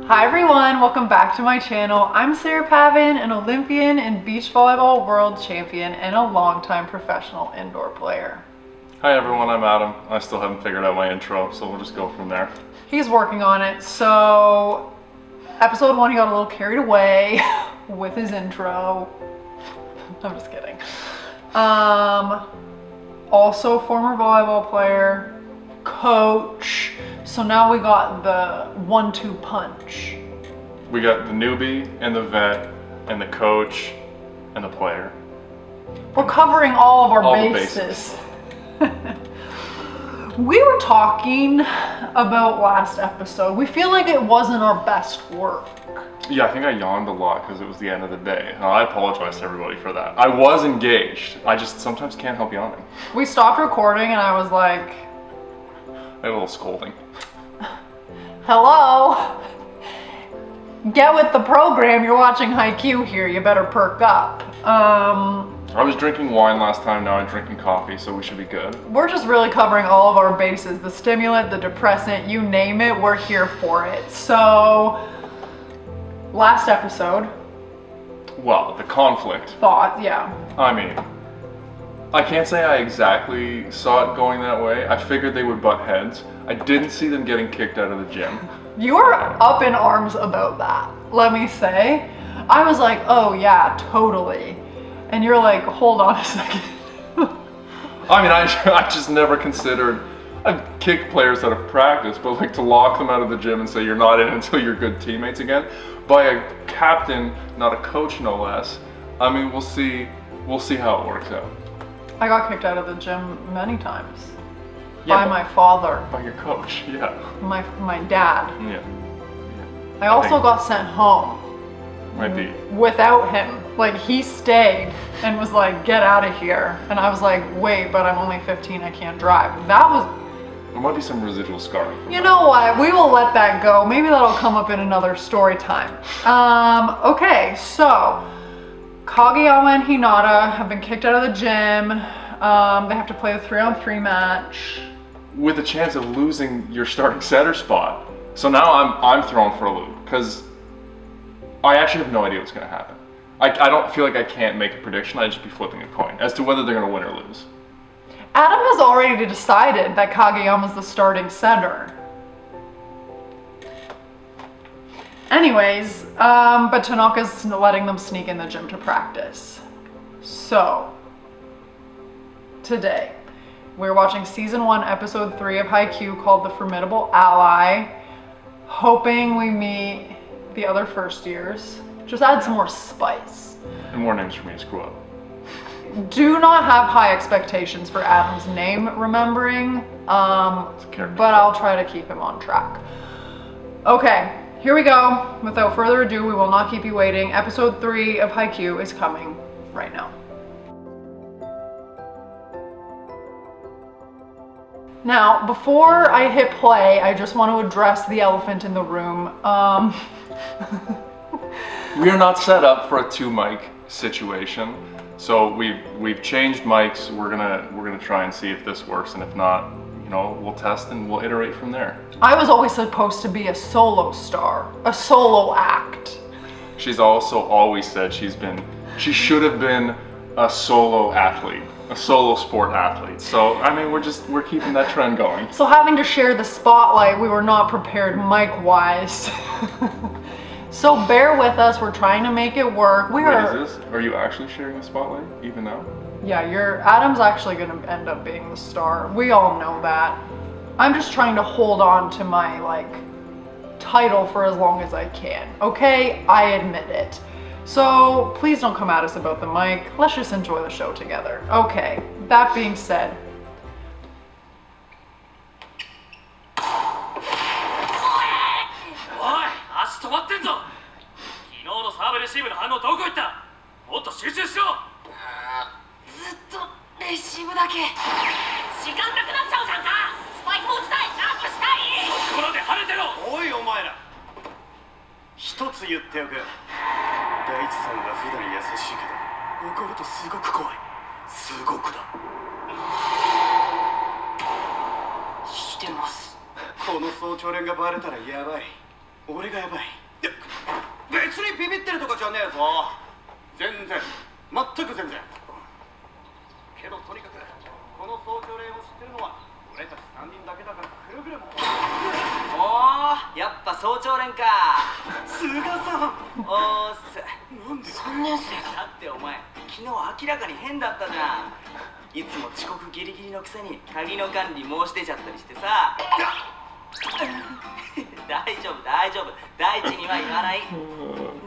Hi everyone, welcome back to my channel. I'm Sarah Pavan, an Olympian and beach volleyball world champion and a longtime professional indoor player. Hi everyone, I'm Adam. I still haven't figured out my intro, so we'll just go from there. He's working on it. So episode 1 he got a little carried away with his intro. I'm just kidding. Also former volleyball player, coach. So now we got the 1-2 punch. We got the newbie and the vet and the coach and the player. We're covering all of our bases. We were talking about last episode. We feel like it wasn't our best work. Yeah, I think I yawned a lot because it was the end of the day. I apologize to everybody for that. I was engaged. I just sometimes can't help yawning. We stopped recording and I was like... I had a little scolding. Hello? Get with the program. You're watching Haikyu here. You better perk up. I was drinking wine last time, now I'm drinking coffee, so we should be good. We're just really covering all of our bases. The stimulant, the depressant, you name it, we're here for it. So, last episode. Well, the conflict. Thought, yeah. I mean, I can't say I exactly saw it going that way. I figured they would butt heads. I didn't see them getting kicked out of the gym. You were up in arms about that, let me say. I was like, oh yeah, totally. And you're like, hold on a second. I mean, I just never considered, I've kicked players out of practice, but like to lock them out of the gym and say you're not in until you're good teammates again, by a captain, not a coach no less. I mean, we'll see how it works out. I got kicked out of the gym many times. Yeah, by my father. By your coach, yeah. My dad. Yeah. I also got sent home. Might be. Without him. Like, he stayed and was like, get out of here. And I was like, wait, but I'm only 15, I can't drive. That was... There might be some residual scarring. You know what, we will let that go. Maybe that'll come up in another story time. Okay, so Kageyama and Hinata have been kicked out of the gym. They have to play the 3-on-3 match. With a chance of losing your starting setter spot. So now I'm thrown for a loop, because I actually have no idea what's going to happen. I don't feel like I can't make a prediction. I'd just be flipping a coin as to whether they're going to win or lose. Adam has already decided that Kageyama's the starting setter. Anyways, but Tanaka's letting them sneak in the gym to practice. So, today, we're watching season 1, episode 3 of Haikyu called The Formidable Ally. Hoping we meet the other first years. Just add some more spice. And more names for me to screw up. Do not have high expectations for Adam's name remembering, but I'll try to keep him on track. Okay, here we go. Without further ado, we will not keep you waiting. Episode 3 of Haikyu is coming right now. Now, before I hit play, I just want to address the elephant in the room. We are not set up for a 2-mic situation, so we've changed mics. We're gonna try and see if this works, and if not, you know, we'll test and we'll iterate from there. I was always supposed to be a solo star, a solo act. She's also always said she should have been a solo athlete. A solo sport athlete. So, I mean, we're keeping that trend going. So having to share the spotlight, we were not prepared mic-wise. So bear with us, we're trying to make it work. Are you actually sharing the spotlight, even now? Yeah, Adam's actually gonna end up being the star. We all know that. I'm just trying to hold on to my, title for as long as I can. Okay, I admit it. So please don't come at us about the mic. Let's just enjoy the show together. Okay, that being said. 俺がやばい。いや、別にビビってるとかじゃねえぞ。全然、全く全然。けどとにかくこの総教練を知ってるのは俺たち3人だけだからくれぐれも。おー、やっぱ総教練か。菅さん。おーっす。なんで3年生だ。だってお前昨日明らかに変だったじゃん。いつも遅刻ギリギリのくせに鍵の管理申し出ちゃったりしてさ。大丈夫大丈夫、大地には言わない。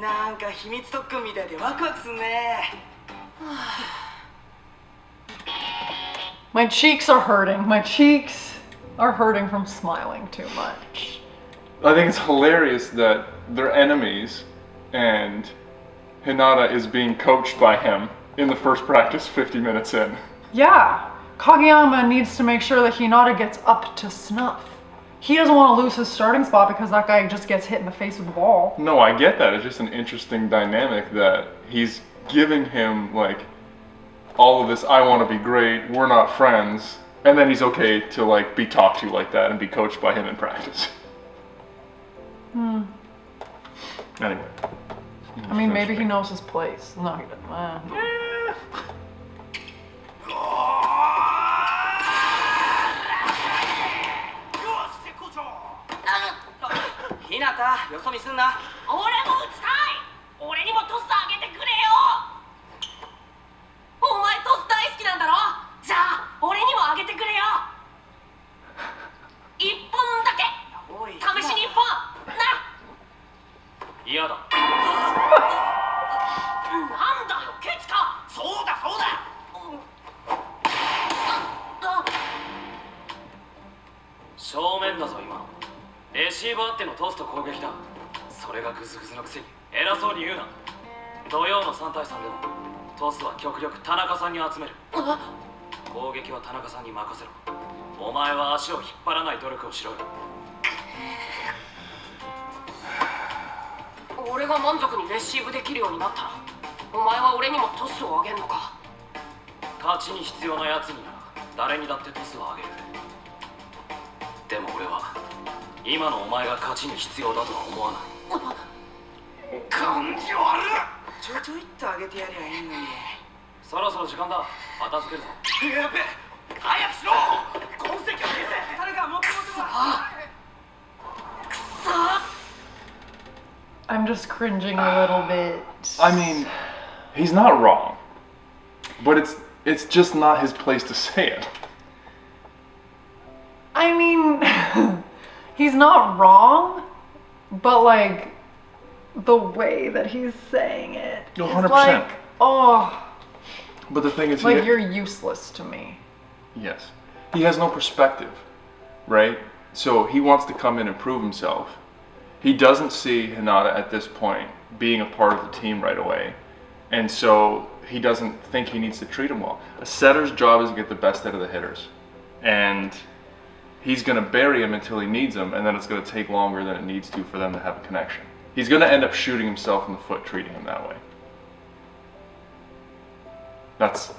なんか秘密特訓みたいでワクワクすんね。My cheeks are hurting. My cheeks are hurting from smiling too much. I think it's hilarious that they're enemies and Hinata is being coached by him in the first practice 50 minutes in. Yeah, Kageyama needs to make sure that Hinata gets up to snuff. He doesn't want to lose his starting spot because that guy just gets hit in the face with the ball. No, I get that. It's just an interesting dynamic that he's giving him like all of this, I want to be great, we're not friends, and then he's okay to like be talked to like that and be coached by him in practice. Anyway. I mean, maybe he knows his place. No, he doesn't. Hinata, よそ見すんな。俺も打ちたい。俺にもトスあげてくれよ。お前トス大好きなんだろ。じゃあ俺にもあげてくれよ。1本だけ。おい、試しに1本な。嫌だ。なんだよケチか。そうだそうだ。正面だぞ今。レシーバーあってのトスと攻撃だ。それがグズグズのくせに偉そうに言うな。土曜の3対3でもトスは極力田中さんに集める。攻撃は田中さんに任せろ。お前は足を引っ張らない努力をしろよ。俺が満足にレシーブできるようになったらお前は俺にもトスをあげんのか。勝ちに必要なやつになら誰にだってトスをあげる。でも俺は今のお前が勝ちに必要だとは思わない。感じ悪い。ちょいっとあげてやりゃいいのに。そろそろ時間だ。片付けるぞ。やべえ、早くしろ。痕跡を消せ。誰か持って持って。くそ。 I'm just cringing a little bit. I mean, he's not wrong, but it's just not his place to say it. I mean, he's not wrong, but like the way that he's saying it is 100%. like, oh, But the thing is, like you're useless to me. yes, he has no perspective, right? So he wants to come in and prove himself. He doesn't see Hinata at this point being a part of the team right away, and so he doesn't think he needs to treat him well. A setter's job is to get the best out of the hitters, and he's going to bury him until he needs him, and then it's going to take longer than it needs to for them to have a connection. He's going to end up shooting himself in the foot treating him that way. That's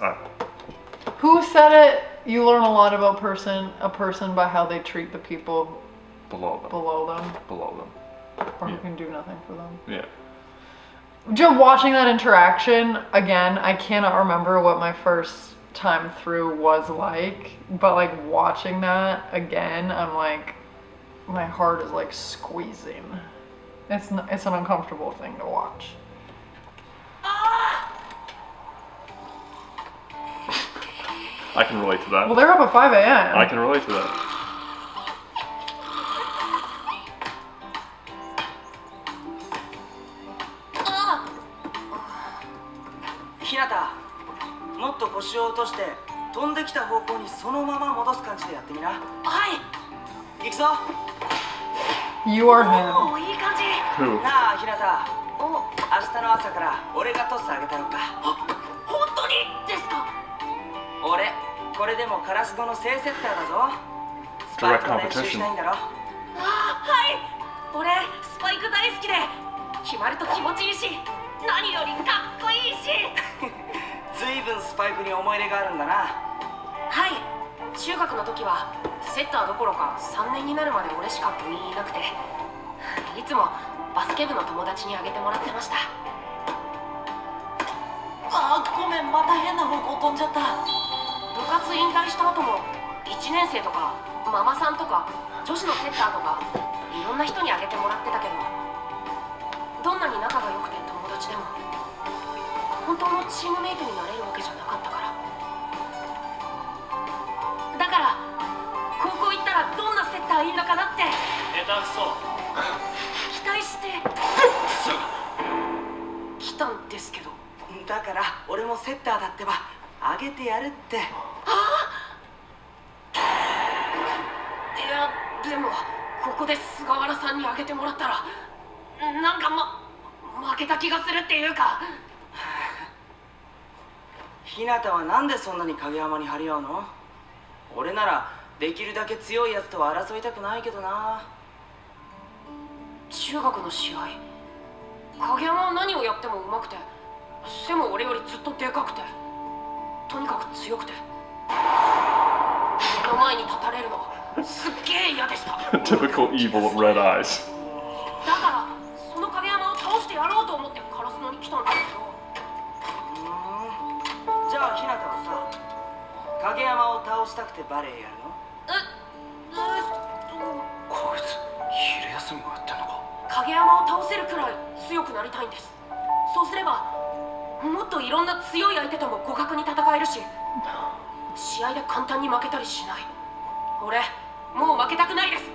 Who said it? You learn a lot about a person by how they treat the people below them. below them, Below them. or who Yeah. can do nothing for them. Yeah. Just watching that interaction again, I cannot remember what my first time through was like, but like watching that again, I'm like, my heart is like squeezing. It's an uncomfortable thing to watch. I can relate to that. Well, they're up at 5 a.m. I can relate to that. Hinata, もっと腰を落として飛んできた方向にそのまま戻す感じでやってみな。はい。行くぞ。 You are him. おーいい感じ。 Who? なあ、Hinata、お、明日の朝から俺がトスあげたろか。本当にですか。俺、これでもカラスドの正セッターだぞ。スパイクの練習したいんだろ。はい。俺スパイク大好きで決まると気持ちいいし何よりかっこいいし。ずいぶんスパイクに思い入れがあるんだな。はい。中学の時はセッターどころか3年になるまで俺しか部員いなくていつもバスケ部の友達にあげてもらってました。あー、ごめん、また変な方向飛んじゃった。部活引退した後も1年生とかママさんとか女子のセッターとかいろんな人にあげてもらってたけど、どんなに仲が良くて友達でも本当のチームメイトになれるわけじゃなかったから。だから高校行ったらどんなセッターいいのかなって下手くそ。期待して来たんですけど。だから俺もセッターだってばあげてやるって。いやでもここで菅原さんにあげてもらったらなんか負けた気がするっていうか。日向はなんでそんなに影山に張り合うの？俺ならできるだけ強いやつとは争いたくないけどな。中学の試合影山は何をやっても上手くて背も俺よりずっとでかくてとにかく強くて目の前に立たれるのすっげえ嫌でした。Typical evil red eyes. だからその影山を倒してやろうと思ってカラスノに来たんだけど。じゃあ日向はさ、影山を倒したくてバレエやるの？こいつ昼休みもやってんのか。影山を倒せるくらい強くなりたいんです。そうすればもっといろんな強い相手とも互角に戦えるし、試合で簡単に負けたりしない。俺もう負けたくないです。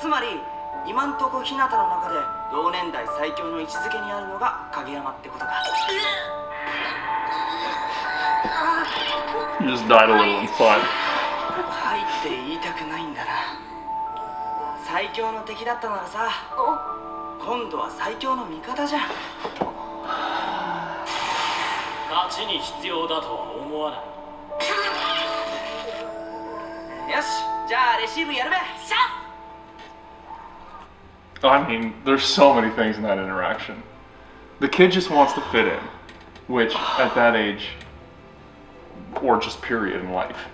つまり今んとこ日向の中で同年代最強の位置づけにあるのが影山ってことか。You just died a little inside. はいって言いたくないんだな。最強の敵だったならさ、今度は最強の味方じゃん。勝ちに必要だとは思わない。よし、じゃあレシーブやるべ。シャッ I mean, there's so many things in that interaction. The kid just wants to fit in, which at that age, or just period in life,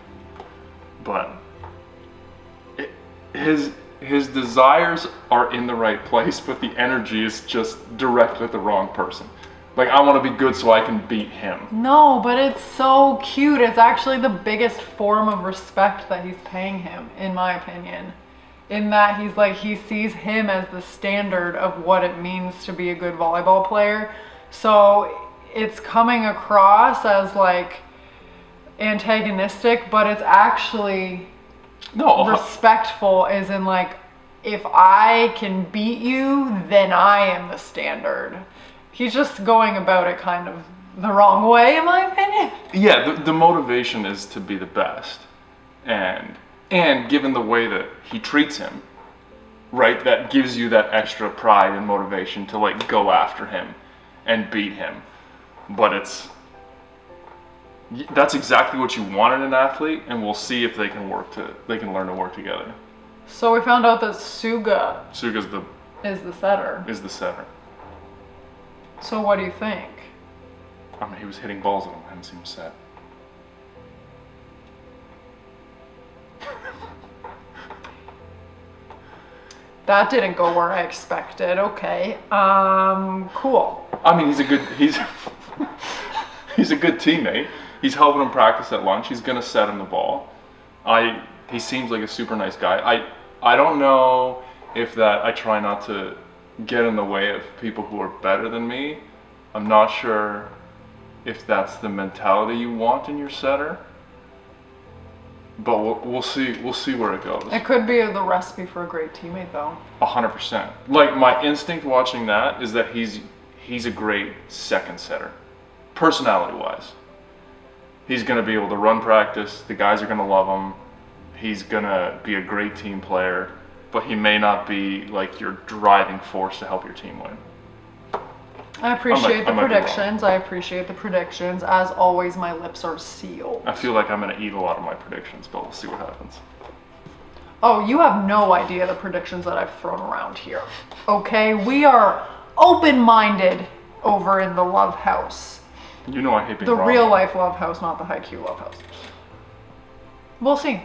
but his desires are in the right place, but the energy is just directed at the wrong person. Like, I want to be good so I can beat him. No, but it's so cute. It's actually the biggest form of respect that he's paying him, in my opinion. In that he's like, he sees him as the standard of what it means to be a good volleyball player. So it's coming across as like antagonistic, but it's actually respectful, as in like, if I can beat you, then I am the standard. He's just going about it kind of the wrong way, in my opinion. Yeah, the motivation is to be the best. And given the way that he treats him, right, that gives you that extra pride and motivation to like go after him and beat him. But that's exactly what you want in an athlete, and we'll see if they can learn to work together. So we found out that Suga is the setter. So what do you think? I mean, he was hitting balls at him. I haven't seen him set. That didn't go where I expected. Okay. Cool. I mean, he's a good teammate. He's helping him practice at lunch. He's gonna set him the ball. He seems like a super nice guy. I don't know if that I try not to get in the way of people who are better than me. I'm not sure if that's the mentality you want in your setter. But we'll see where it goes. It could be the recipe for a great teammate, though. 100%. Like, my instinct watching that is that he's a great second setter, personality-wise. He's gonna be able to run practice. The guys are gonna love him. He's gonna be a great team player, but he may not be like your driving force to help your team win. I appreciate the predictions. As always, my lips are sealed. I feel like I'm going to eat a lot of my predictions, but we'll see what happens. Oh, you have no idea the predictions that I've thrown around here. Okay, we are open-minded over in the Love House. You know I hate being the wrong. real life Love House, not the Haikyu Love House. We'll see.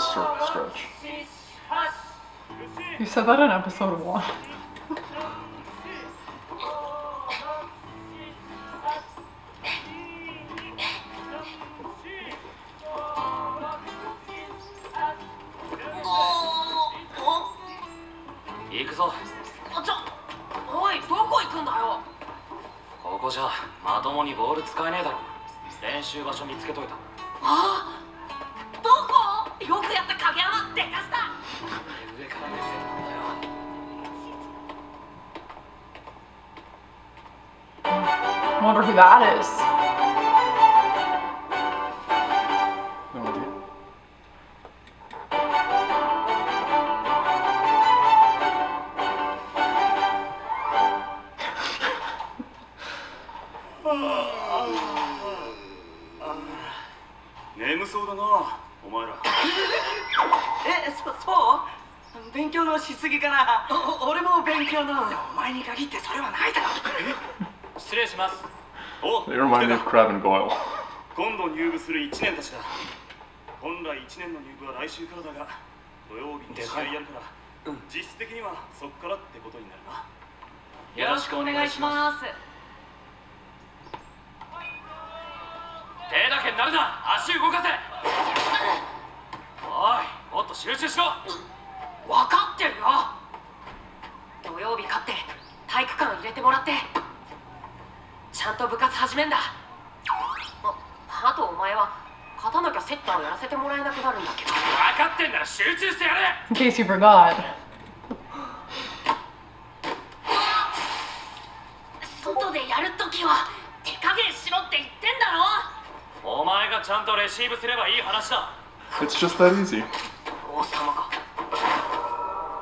stretch. You said that in episode 1.行くぞ。おい、どこ行くんだよ。ここじゃまともにボール使えねえだろ。練習場所見つけといた。ああ、どこ？よくやった影山、でかした。上から目線なんだよ。Wonder who that is. No idea.そう？勉強のしすぎかな。俺も勉強の。お前に限ってそれはないだろ。失礼します。 They remind me of Crab and Goyle. 今度入部する1年たちだ。本来1年の入部は来週からだが、土曜日に試合やるから、実質的にはそっからってことになるな。よろしくお願いします。手だけになるな、足動かせ。おい、もっと集中しろ。分かってるよ。土曜日勝って体育館入れてもらってちゃんと部活始めんだ。あとお前は勝たなきゃセッターをやらせてもらえなくなるんだけど。分かってんなら集中してやれ。 In case you forgot. 外でやるときは手加減しろって言ってんだろ。お前がちゃんとレシーブすればいい話だ。 It's just that easy. 王様か。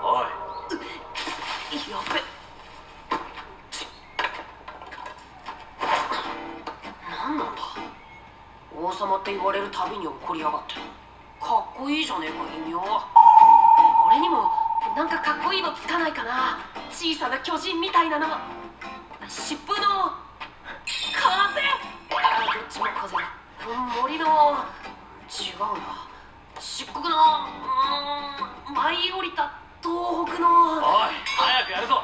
おい、やべ。なんなんだ。王様って言われるたびに怒りやがって。かっこいいじゃねえか、異名。俺にもなんかかっこいいのつかないかな。小さな巨人みたいなの。疾風の風。どっちも風だ。森の違うな。漆黒の舞い降りた東北の。おい、早くやるぞ。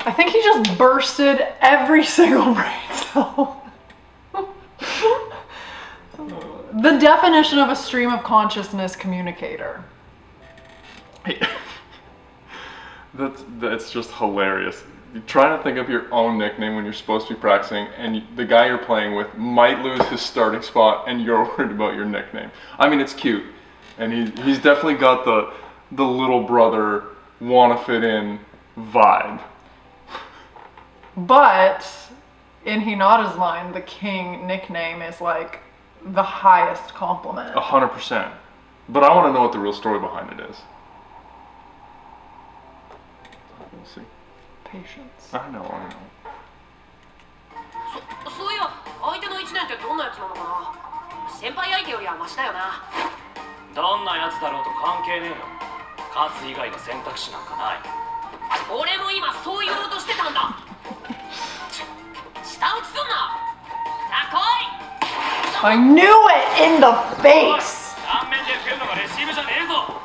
I think he just bursted every single brain cell. The definition of a stream of consciousness communicator. That's just hilarious. You're trying to think of your own nickname when you're supposed to be practicing, and the guy you're playing with might lose his starting spot, and you're worried about your nickname. I mean, it's cute, and he's definitely got the little brother wanna fit in vibe. But in Hinata's mind, the king nickname is like the highest compliment. 100%. But I want to know what the real story behind it is. We'll see. Patience. I know. そういや、相手の1年ってどんなやつなのかな。先輩相手よりはマシだよな。どんなやつだろうと関係ねえよ。勝つ以外の選択肢なんかない。俺も今そう言おうとしてたんだ。下打ちすんな。さあ来い。 I knew it in the face! 顔面で受けるのがレシーブじゃねえぞ。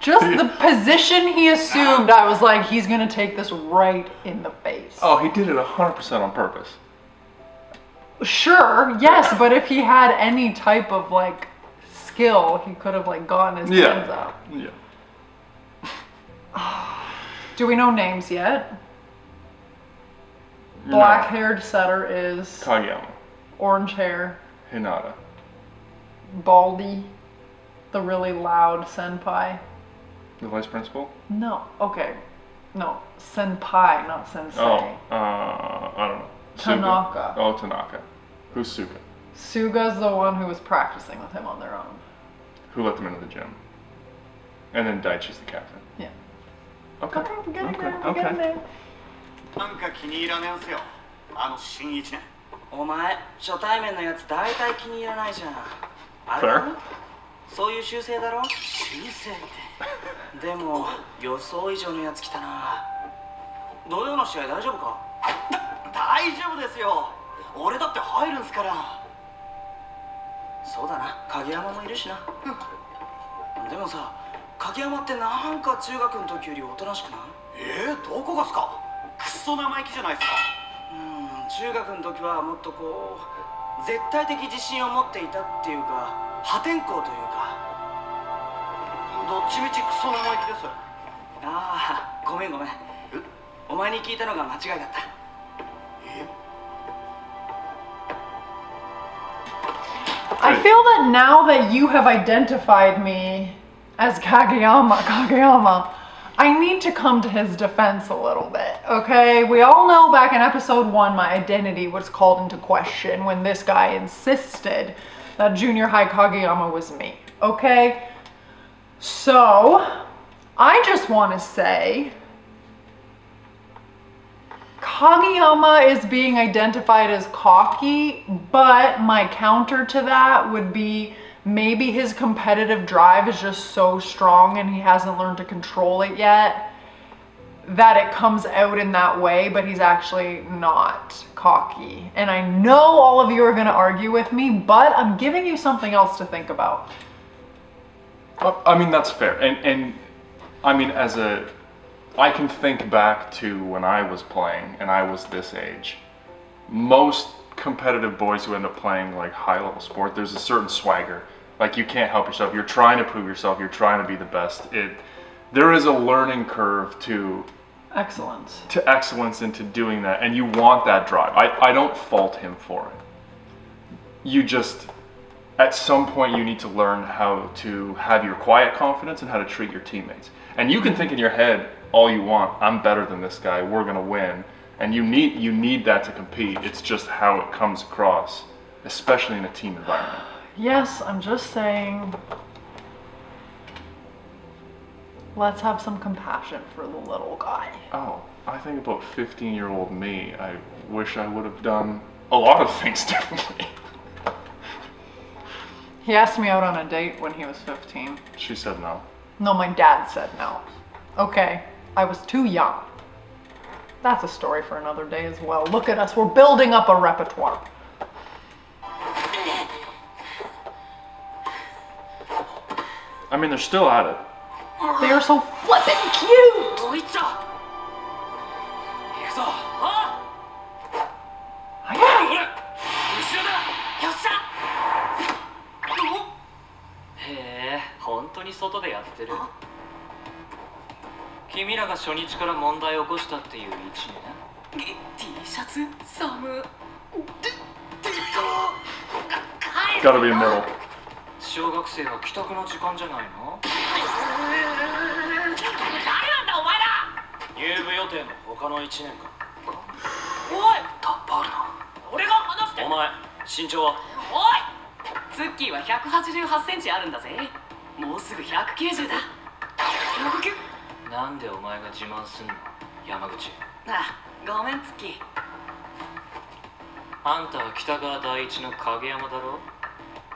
Just the position he assumed, I was like, he's gonna take this right in the face. Oh, he did it 100% on purpose. Sure, yes, but if he had any type of like skill, he could have like gotten his hands up. Yeah. Do we know names yet? Black-haired setter is Kageyama. orange hair. Hinata. Baldy, the really loud senpai. The vice principal? No, okay. No, senpai, not sensei. Oh, I don't know. Tanaka. Suga. Oh, Tanaka. Who's Suga? Suga's the one who was practicing with him on their own. Who let them into the gym? And then Daichi's the captain. Yeah. Okay. Okay, we're getting there. We're Okay. getting there. なんか気に入らねえんすよ、あの新1年。お前初対面のやつ大体気に入らないじゃん。あれ Fair. そういう習性だろ。修正ってでも予想以上のやつ来たな。土曜の試合大丈夫か？大丈夫ですよ、俺だって入るんすから。そうだな、影山もいるしな。でもさ、影山ってなんか中学の時よりおとなしくない？どこがすか？クソ生意気じゃないですか。中学の時はもっとこう絶対的自信を持っていたっていうか破天荒というか。どっちみちクソ生意気です。ああ、ごめん。お前に聞いたのが間違いだった。I feel that now that you have identified me as Kageyama, I need to come to his defense a little bit, okay? We all know back in episode 1 my identity was called into question when this guy insisted that junior high Kageyama was me, okay? So, I just want to say Kageyama is being identified as cocky, but my counter to that would be maybe his competitive drive is just so strong and he hasn't learned to control it yet that it comes out in that way, but he's actually not cocky. And I know all of you are going to argue with me, but I'm giving you something else to think about. I mean, that's fair. And I mean, I can think back to when I was playing and I was this age. Most competitive boys who end up playing like high level sport, there's a certain swagger. Like you can't help yourself. You're trying to prove yourself. You're trying to be the best. There is a learning curve to excellence into doing that, and you want that drive. I don't fault him for it. You just, at some point, you need to learn how to have your quiet confidence and how to treat your teammates. And you can think in your head all you want, I'm better than this guy, we're gonna win. And you need that to compete. It's just how it comes across, especially in a team environment. Yes, I'm just saying, let's have some compassion for the little guy. Oh, I think about 15-year-old me. I wish I would have done a lot of things differently. He asked me out on a date when he was 15. She said no. No, my dad said no. Okay, I was too young. That's a story for another day as well. Look at us, we're building up a repertoire. I mean, they're still at it. They are so flippin' cute! Hey, 本当に外でやってる。君らが初日から問題を起こしたっていう1年。T シャツ寒。Gotta be a middle. 小学生は帰宅の時間じゃないの？誰なんだお前ら！入部予定の他の1年か。おい！タッパールな。俺が話して。お前、身長は？おい！ツッキーは188センチあるんだぜ。もうすぐ190だ。109？なんでお前が自慢すんの、山口。あ、ごめんツッキー。あんたは北川第一の影山だろ。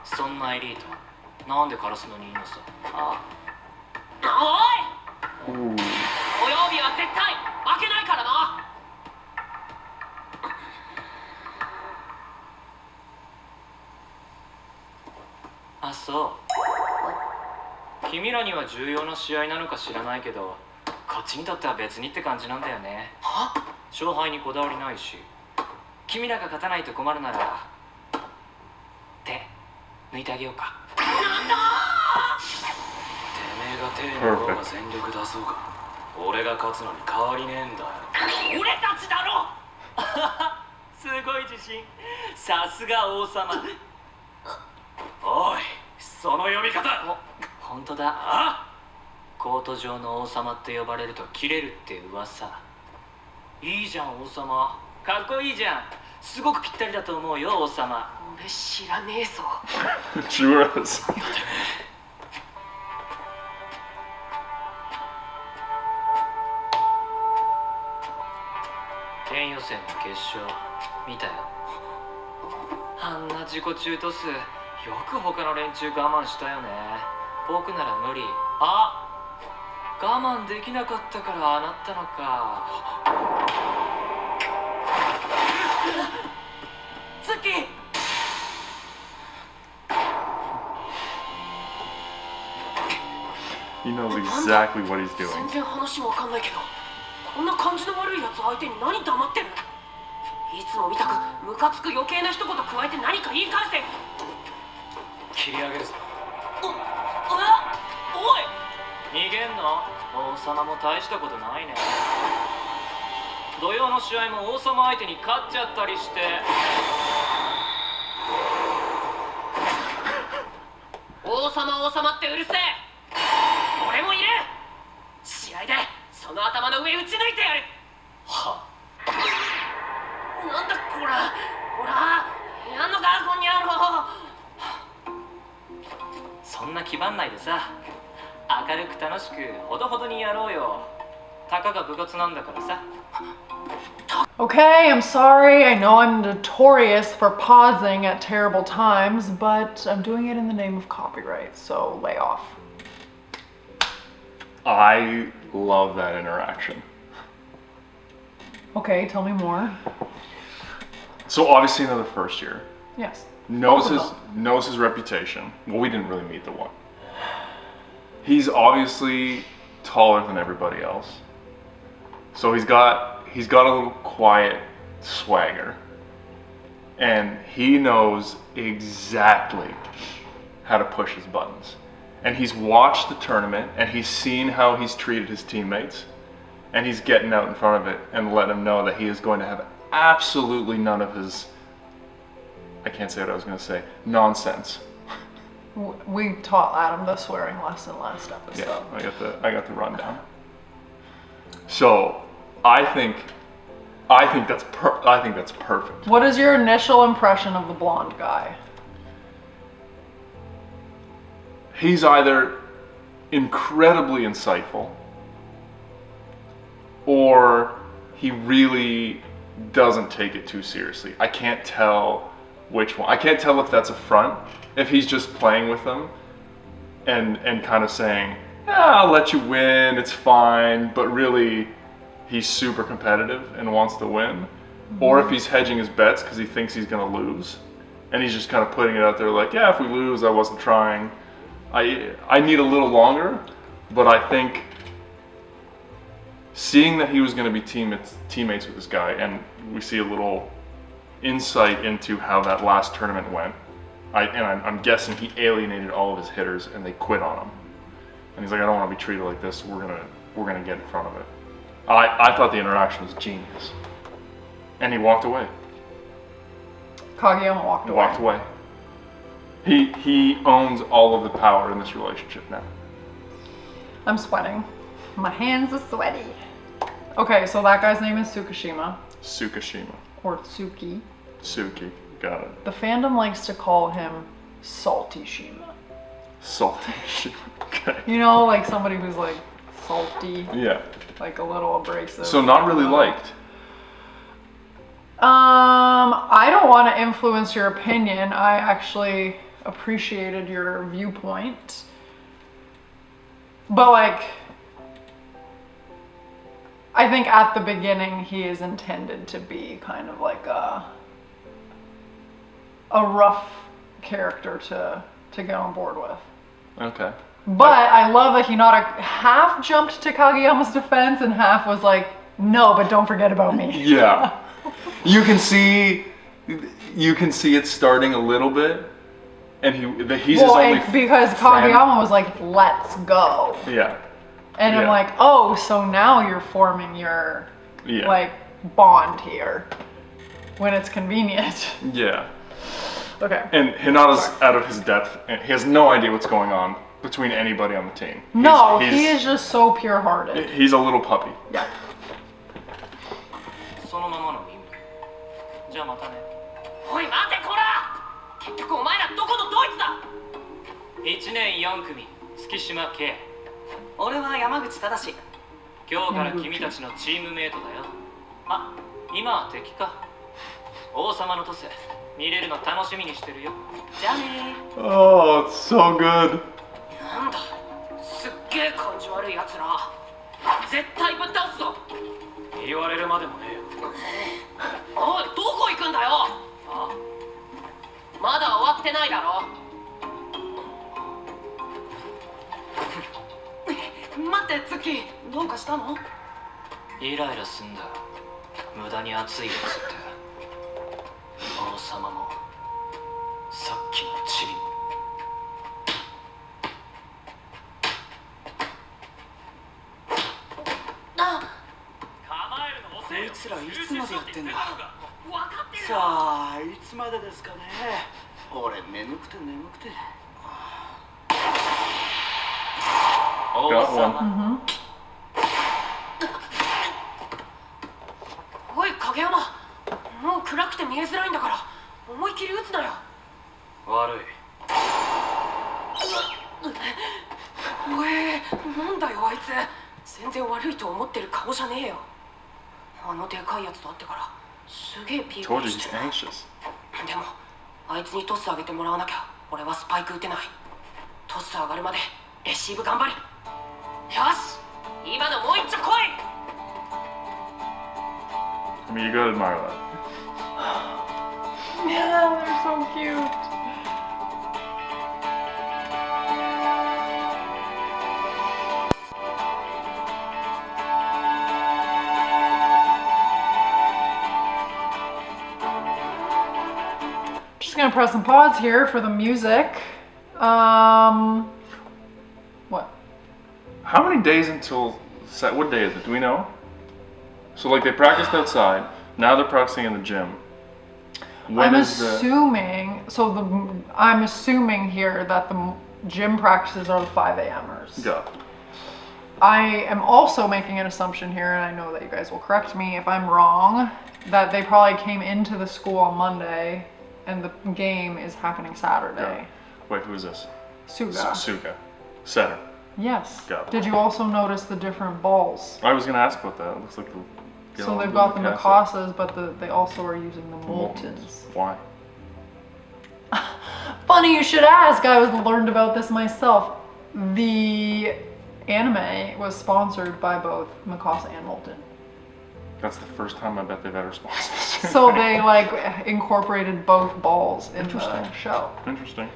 そんなエリート、なんでカラスのにいいのさ。おい！土曜日は絶対負けないからな。あ、そう。君らには重要な試合なのか知らないけど、こっちにとっては別にって感じなんだよね。勝敗にこだわりないし、君らが勝たないと困るなら手抜いてあげようか。なんだてめえが手の方が全力出そうか。俺が勝つのに変わりねえんだよ。俺たちだろ。すごい自信。さすが王様。おい、その呼び方。本当だ。あ？コート上の王様って呼ばれるとキレるって噂。いいじゃん王様。かっこいいじゃん。すごくぴったりだと思うよ王様。俺知らねえぞ。Juras. 県予選の決勝見たよ。あんな自己中トス、よく他の連中我慢したよね。僕なら無理。あ、我慢できなかったからああなったのか。ツッキー。knows exactly what he's doing. 全然話もわかんないけど、こんな感じの悪いやつ相手に何黙ってる？いつも見たくムカつく余計な一言加えて何か言い返せ。切り上げるぞ。おい！逃げんの？王様も大したことないね。土曜の試合も王様相手に勝っちゃったりして。王様ってうるせえ。俺もいる。試合でその頭の上打ち抜いてやる。は？なんだこら、ほら、やんのかこんにゃろ。そんな気張んないでさ、明るく楽しくほどほどにやろうよ。たかが部活なんだからさ。Okay, I'm sorry. I know I'm notorious for pausing at terrible times, but I'm doing it in the name of copyright, so lay off. I love that interaction. Okay, tell me more. So obviously another first year. Yes. Knows his reputation. Well, we didn't really meet the one. He's obviously taller than everybody else. So he's got a little quiet swagger. And he knows exactly how to push his buttons. And he's watched the tournament and he's seen how he's treated his teammates. And he's getting out in front of it and letting them know that he is going to have absolutely none of his, I can't say what I was going to say, nonsense. We taught Adam the swearing lesson last episode. Yeah, I got the rundown. So, I think that's perfect. What is your initial impression of the blonde guy? He's either incredibly insightful or he really doesn't take it too seriously. I can't tell which one. I can't tell if that's a front, if he's just playing with them and kind of saying, I'll let you win, it's fine, but really he's super competitive and wants to win, or if he's hedging his bets because he thinks he's going to lose and he's just kind of putting it out there like, yeah, if we lose, I wasn't trying. I need a little longer, but I think seeing that he was going to be teammates with this guy, and we see a little insight into how that last tournament went. I'm guessing he alienated all of his hitters and they quit on him. And he's like, I don't want to be treated like this. We're gonna get in front of it. I thought the interaction was genius, and he walked away. Kageyama walked away. Walked away. He owns all of the power in this relationship now. I'm sweating. My hands are sweaty. Okay, so that guy's name is Tsukushima. Tsukushima. Or Tsuki. Tsuki. Got it. The fandom likes to call him Salty Shima. Salty Shima. Okay. You know, like somebody who's like salty. Yeah. Like a little abrasive. So not really liked. I don't want to influence your opinion. I actually appreciated your viewpoint. But like, I think at the beginning he is intended to be kind of like a rough character to get on board with. Okay. But I love that Hinata half jumped to Kageyama's defense and half was like, no, but don't forget about me. Yeah. You can see it starting a little bit, and he's his only because Kageyama was like, let's go. Yeah. And I'm like, oh, so now you're forming your like bond here when it's convenient. Yeah. Okay. And Hinata's out of his depth, and he has no idea what's going on between anybody on the team. He is just so pure-hearted. He's a little puppy. Yeah. そのままの任務。じゃあまたね。おい待てこら。結局お前らどこのドイツだ。1年4組月島圭。俺は山口正。今日から君たちのチームメイトだよ。あ、今は敵か。王様のトス見れるの楽しみにしてるよ。じゃあね。 Oh, it's so good. なんだ。すっげえ感じ悪いやつら。絶対ぶっ倒すぞ。言われるまでもねえよ。おいどこ行くんだよ。あ、まだ終わってないだろ。って月どうかしたの？イライラすんだよ。無駄に熱いやつって。王様もさっきのチビも。こいつらいつまでやってんだ。さあいつまでですかね。俺眠くて眠くて。王 Got 様。 one. おい影山、もう暗くて見えづらいんだから思いっきり撃つなよ。悪い。おえなんだよあいつ。全然悪いと思ってる顔じゃねえよ。あのでかいやつと会ってからすげえピーコ Told you し he's てる。 anxious. でもあいつにトス上げてもらわなきゃ俺はスパイク打てない。トス上がるまでレシーブ頑張れ。よし今のもう一丁来い。 I mean, you gotta admire that. Yeah, they're so cute. Just gonna press and pause here for the music. What? How many days until set? What day is it? Do we know? So like they practiced outside. Now they're practicing in the gym. When I'm is the? assuming, I'm assuming here that the gym practices are the 5 a.m.ers. Yeah. I am also making an assumption here, and I know that you guys will correct me if I'm wrong, that they probably came into the school on Monday, and the game is happening Saturday. Yeah. Wait, who is this? Suga. Suga. Setter. Yes. Got it. Did you also notice the different balls? I was gonna ask about that. It looks like the. So they've got the Mikasas, but they also are using the Moltens. Why? Funny you should ask. I learned about this myself. The anime was sponsored by both Mikasa and Molten. That's the first time I bet they've ever sponsored. So they like incorporated both balls in the Interesting. show. Interesting.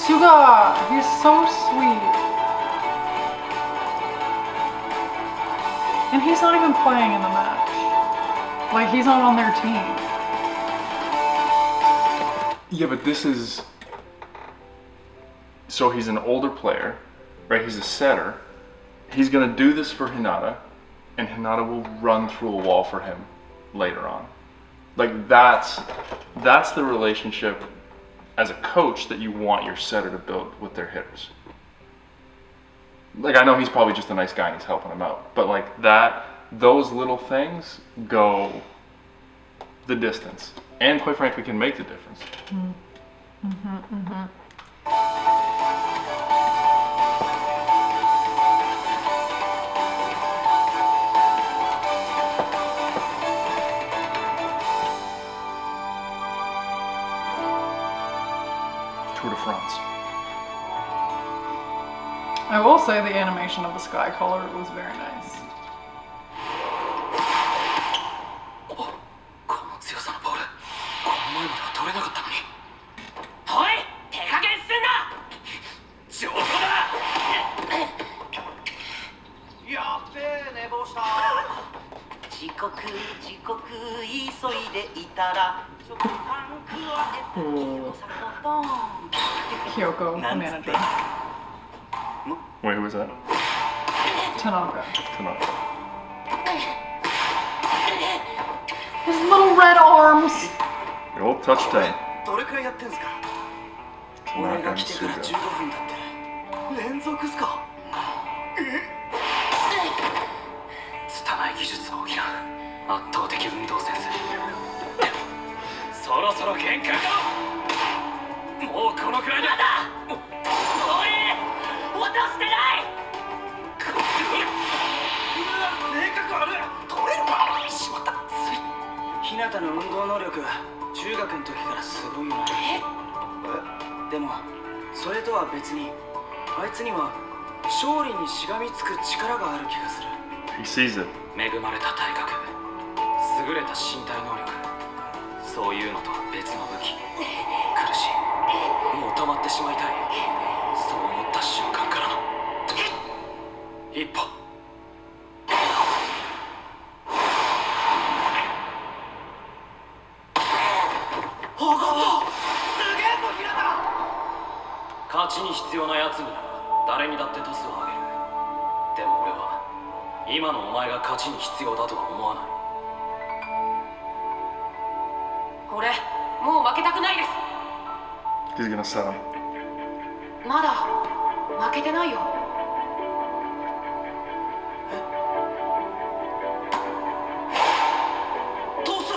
Suga, he's so sweet. And he's not even playing in the match. Like, he's not on their team. Yeah, but this is. So he's an older player, right? He's a setter. He's gonna do this for Hinata, and Hinata will run through a wall for him later on. Like that's the relationship as a coach that you want your setter to build with their hitters. Like I know he's probably just a nice guy and he's helping him out, but like those little things go the distance, and quite frankly can make the difference. Tour de France. I will say the animation of the sky color was very nice. この強さのボール、この前までは取れなかったのに。おい手加減すんな。上等だ。やっべえ寝坊した。遅刻急いでいたら食パン食われたドン。 Kyoko, the manager. Wait, who was that? Tanaka. Tomoko. His little red arms. The old touch 10. どれくらいやってんすか。俺 Tanaka が and 来てから Suga. 15分経ってる。連続っすか。拙い技術を補う圧倒的運動センス。でもそそろそろ限界だろ。もうこのくらいだ。おい、落としてない。性格悪い。取れるか。しまった。日向の運動能力中学の時からすごいよな。でもそれとは別にあいつには勝利にしがみつく力がある気がする。 He sees it. 恵まれた体格、優れた身体能力、そういうのとは別の武器。苦しい、もう止まってしまいたい、そう思った瞬間からの一歩。勝ちに必要なやつに誰にだってトスをあげる。でも俺は今のお前が勝ちに必要だとは思わない。俺もう負けたくないです。 He's gonna set him. まだ負けてないよ。トス、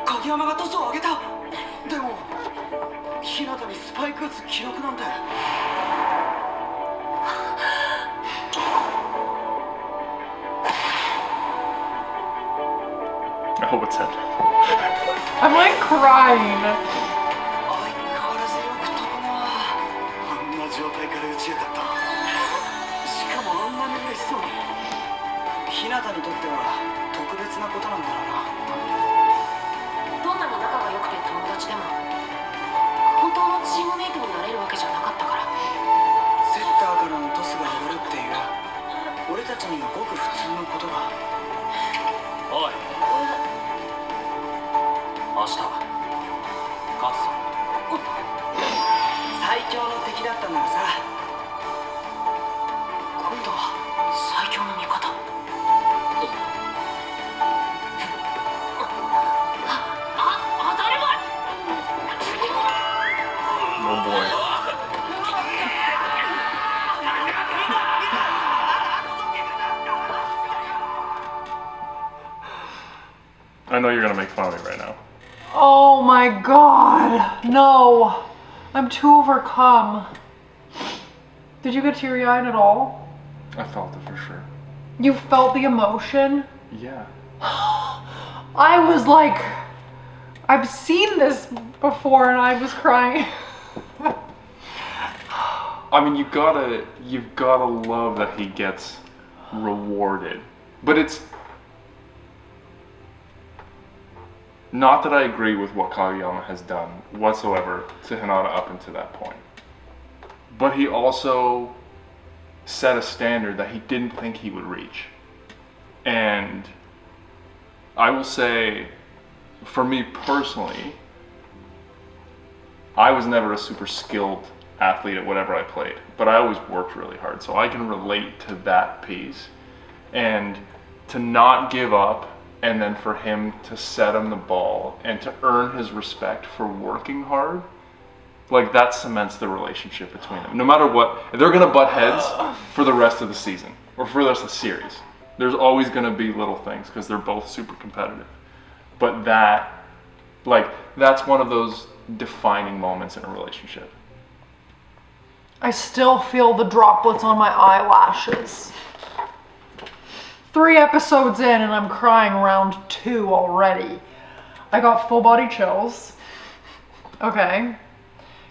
影山がトスを上げた。でも日向にスパイク打つ記録なんて。I hope it's him. I'm like crying. 相変わらずよく飛ぶな。あんな状態から打ちやがった。しかもあんなに嬉しそうに。日向にとっては特別なことなんだろうな。どんなに仲が良くて友達でも本当のチームメイトになれるわけじゃなかったから。セッターからのトスが上がるっていう俺たちにはごく普通のことが。おい、明日勝つぞ。最強の敵だったんならさ。今度は最強の味方。当たり前。 Oh boy. I know you're gonna make fun of me right now. Oh my god. No. I'm too overcome. Did you get teary-eyed at all? I felt it for sure. You felt the emotion? Yeah. I was like, I've seen this before and I was crying. I mean, you've gotta love that he gets rewarded. But it's not that I agree with what Kageyama has done whatsoever to Hinata up until that point. But he also set a standard that he didn't think he would reach. And I will say, for me personally, I was never a super skilled athlete at whatever I played, but I always worked really hard, so I can relate to that piece. And to not give up, and then for him to set him the ball and to earn his respect for working hard, like that cements the relationship between them. No matter what, they're gonna butt heads for the rest of the season or for the rest of the series. There's always gonna be little things because they're both super competitive. But that's one of those defining moments in a relationship. I still feel the droplets on my eyelashes. 3 episodes in and I'm crying round 2 already. I got full body chills. Okay.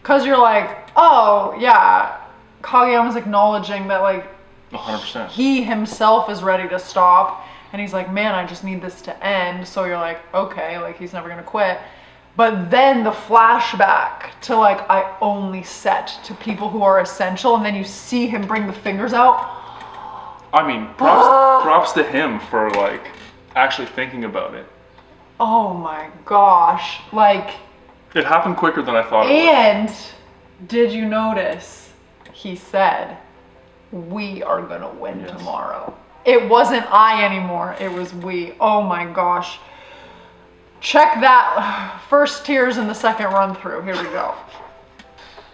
Cause you're like, oh yeah, Kageyama's acknowledging that like 100%. he himself is ready to stop. And he's like, man, I just need this to end. So you're like, okay, like he's never gonna quit. But then the flashback to like, I only set to people who are essential. And then you see him bring the fingers out. I mean, props to him for like actually thinking about it. Oh my gosh. Like, It happened quicker than I thought it and did you notice he said, we are gonna win Yes. tomorrow. It wasn't I anymore, it was we. Oh my gosh. Check that first tears in the second run through. Here we go.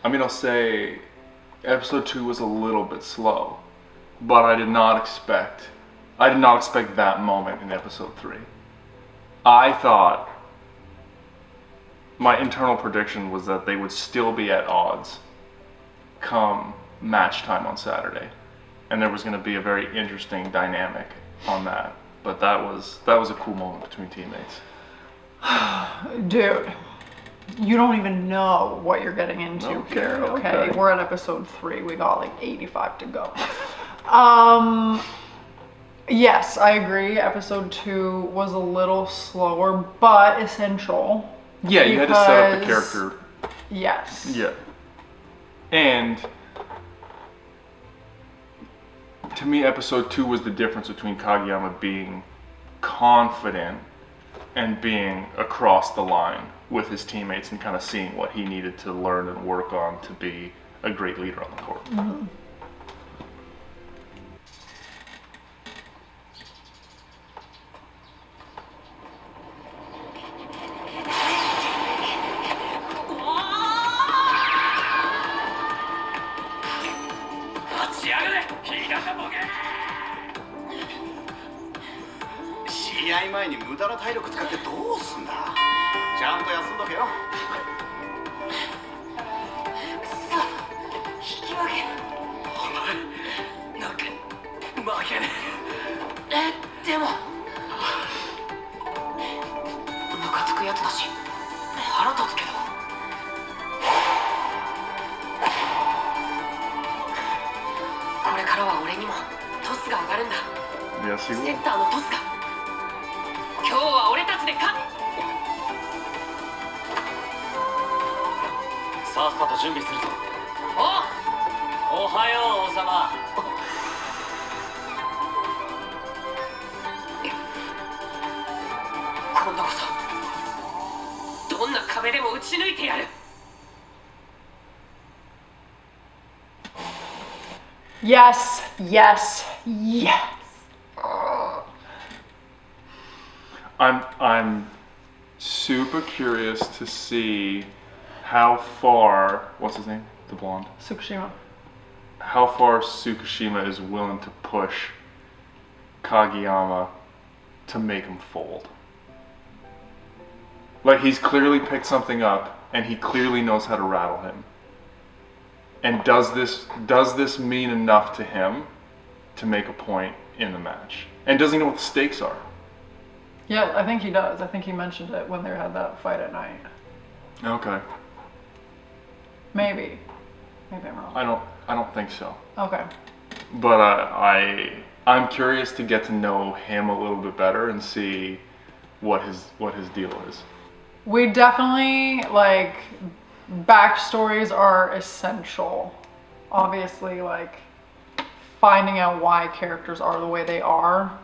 I mean, I'll say episode 2 was a little bit slow, but I did not expect that moment in episode 3. I thought my internal prediction was that they would still be at odds come match time on Saturday, and there was going to be a very interesting dynamic on that. But that was a cool moment between teammates. Dude, you don't even know what you're getting into here, okay? We're at episode 3. We got like 85 to go. Yes, I agree. Episode 2 was a little slower, but essential. Yeah, you had to set up the character. Yes. Yeah. And to me, episode 2 was the difference between Kageyama being confident and being across the line with his teammates and kind of seeing what he needed to learn and work on to be a great leader on the court. Mm-hmm. Yes, he セ will. ッターのトスが今日は俺たちで勝つ。さっさと準備するぞ。おはよう王様。今度こそどんな壁でも打ち抜いてやる。Yes, yes, yes. I'm super curious to see how far, what's his name? The blonde? Tsukushima. How far Tsukushima is willing to push Kageyama to make him fold. Like, he's clearly picked something up and he clearly knows how to rattle him. And does this mean enough to him to make a point in the match? And does he know what the stakes are? Yeah, I think he does. I think he mentioned it when they had that fight at night. Okay. Maybe I'm wrong. I don't think so. Okay. But I'm curious to get to know him a little bit better and see what his deal is. We definitely, like, backstories are essential. Obviously, like, finding out why characters are the way they are.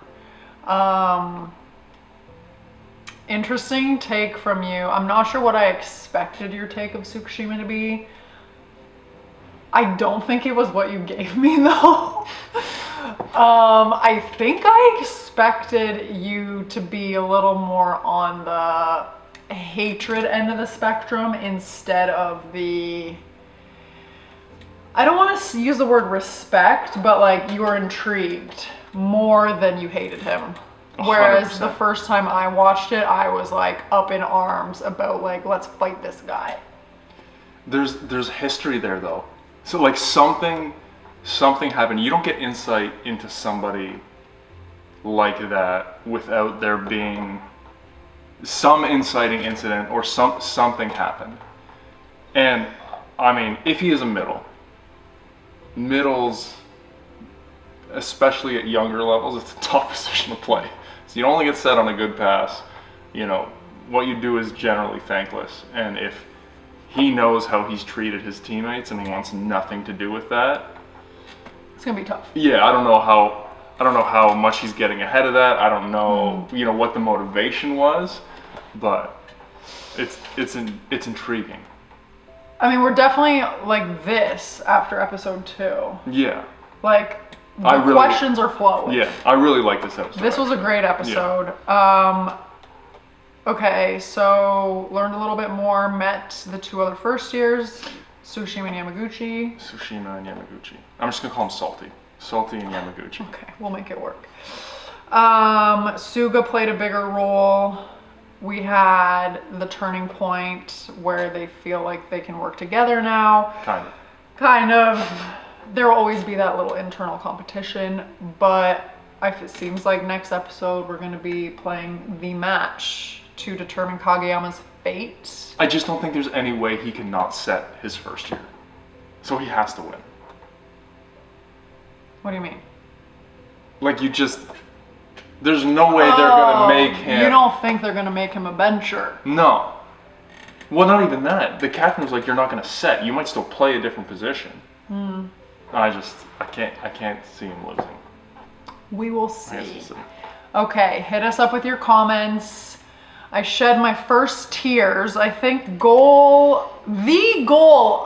Interesting take from you. I'm not sure what I expected your take of Tsukushima to be. I don't think it was what you gave me, though. I think I expected you to be a little more on the hatred end of the spectrum instead of the, I don't want to use the word respect, but like you were intrigued more than you hated him. Whereas 100%. the first time I watched it, I was like up in arms about like, let's fight this guy. There's history there though. So like something happened. You don't get insight into somebody like that without there being some inciting incident or something happened. And I mean, if he is a middles, especially at younger levels, it's a tough position to play. So you only get set on a good pass. You know, what you do is generally thankless. And if he knows how he's treated his teammates and he wants nothing to do with that, It's gonna be tough. yeah, I don't know how much he's getting ahead of that. I don't know, you know, what the motivation was, but it's intriguing. I mean, we're definitely like this after episode 2. Yeah. Like, the I really- questions are flowing. Yeah, I really like this episode. This was a actually. great episode. Okay, so learned a little bit more, met the 2 other first years, Tsukushima and Yamaguchi. Tsukushima and Yamaguchi. I'm just gonna call him Salty. Salty and Yamaguchi. Okay, we'll make it work. Suga played a bigger role. We had the turning point where they feel like they can work together now. Kind of. There will always be that little internal competition, but it seems like next episode we're going to be playing the match to determine Kageyama's fate. I just don't think there's any way he can not set his first year. So he has to win. What do you mean? Like there's no way they're gonna make him. You don't think they're gonna make him a bencher? No. Well, not even that. The captain was like, you're not gonna set. You might still play a different position. I can't see him losing. We will see. Okay, hit us up with your comments. I shed my first tears. I think the goal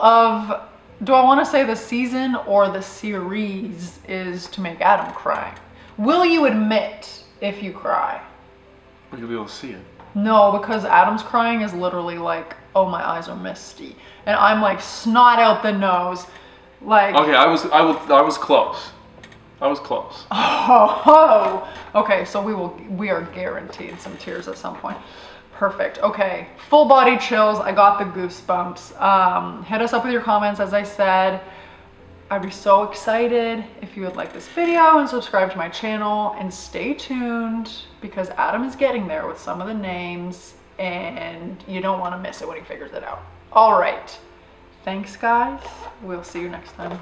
of, do I want to say the season or the series, is to make Adam cry. Will you admit if you cry? Will you be able to see it? No, because Adam's crying is literally like, oh, my eyes are misty, and I'm like snot out the nose, like. Okay, I was close. I was close. Oh, okay. So we are guaranteed some tears at some point. Perfect. Okay, full body chills. I got the goosebumps. Hit us up with your comments. As I said, I'd be so excited if you would like this video and subscribe to my channel, and stay tuned because Adam is getting there with some of the names and you don't want to miss it when he figures it out. All right. Thanks, guys. We'll see you next time.